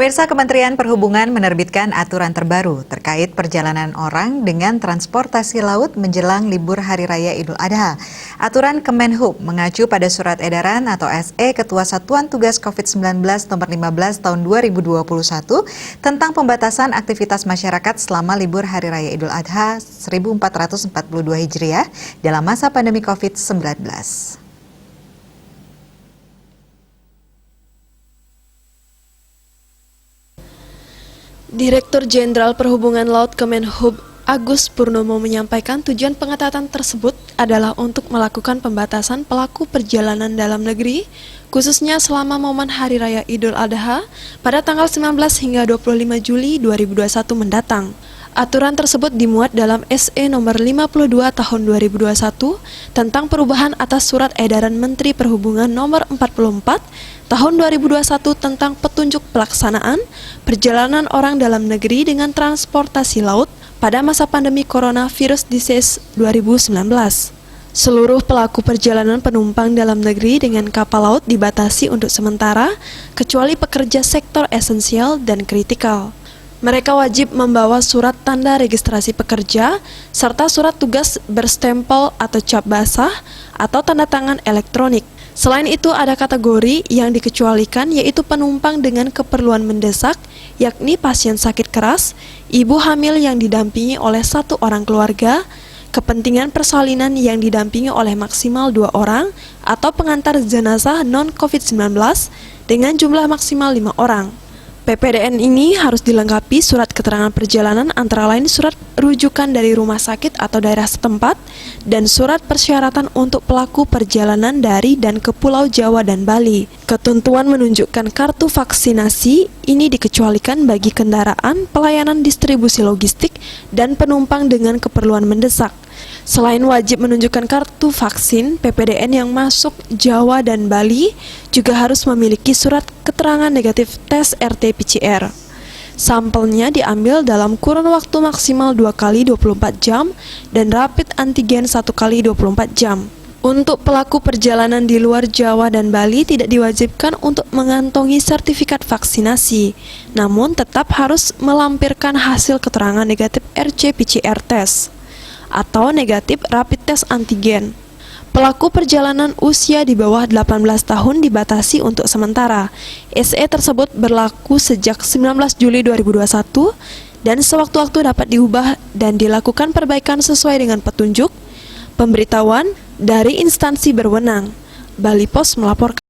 Pemirsa, Kementerian Perhubungan menerbitkan aturan terbaru terkait perjalanan orang dengan transportasi laut menjelang libur Hari Raya Idul Adha. Aturan Kemenhub mengacu pada Surat Edaran atau SE Ketua Satuan Tugas COVID-19 nomor 15 tahun 2021 tentang pembatasan aktivitas masyarakat selama libur Hari Raya Idul Adha 1442 Hijriah dalam masa pandemi COVID-19. Direktur Jenderal Perhubungan Laut Kemenhub Agus Purnomo menyampaikan tujuan pengetatan tersebut adalah untuk melakukan pembatasan pelaku perjalanan dalam negeri, khususnya selama momen Hari Raya Idul Adha pada tanggal 19 hingga 25 Juli 2021 mendatang. Aturan tersebut dimuat dalam SE nomor 52 tahun 2021 tentang perubahan atas Surat Edaran Menteri Perhubungan nomor 44 tahun 2021 tentang petunjuk pelaksanaan perjalanan orang dalam negeri dengan transportasi laut pada masa pandemi coronavirus disease 2019. Seluruh pelaku perjalanan penumpang dalam negeri dengan kapal laut dibatasi untuk sementara, kecuali pekerja sektor esensial dan kritikal. Mereka wajib membawa surat tanda registrasi pekerja, serta surat tugas berstempel atau cap basah, atau tanda tangan elektronik. Selain itu ada kategori yang dikecualikan yaitu penumpang dengan keperluan mendesak, yakni pasien sakit keras, ibu hamil yang didampingi oleh satu orang keluarga, kepentingan persalinan yang didampingi oleh maksimal 2 orang, atau pengantar jenazah non-COVID-19 dengan jumlah maksimal 5 orang. PPDN ini harus dilengkapi surat keterangan perjalanan antara lain surat rujukan dari rumah sakit atau daerah setempat dan surat persyaratan untuk pelaku perjalanan dari dan ke Pulau Jawa dan Bali. Ketentuan menunjukkan kartu vaksinasi ini dikecualikan bagi kendaraan, pelayanan distribusi logistik, dan penumpang dengan keperluan mendesak. Selain wajib menunjukkan kartu vaksin, PPDN yang masuk Jawa dan Bali juga harus memiliki surat keterangan negatif tes RT-PCR. Sampelnya diambil dalam kurun waktu maksimal 2 kali 24 jam dan rapid antigen 1 kali 24 jam. Untuk pelaku perjalanan di luar Jawa dan Bali tidak diwajibkan untuk mengantongi sertifikat vaksinasi, namun tetap harus melampirkan hasil keterangan negatif RT-PCR test atau negatif rapid test antigen. Pelaku perjalanan usia di bawah 18 tahun dibatasi untuk sementara. SE tersebut berlaku sejak 19 Juli 2021 dan sewaktu-waktu dapat diubah dan dilakukan perbaikan sesuai dengan petunjuk pemberitahuan dari instansi berwenang. Bali Pos melaporkan.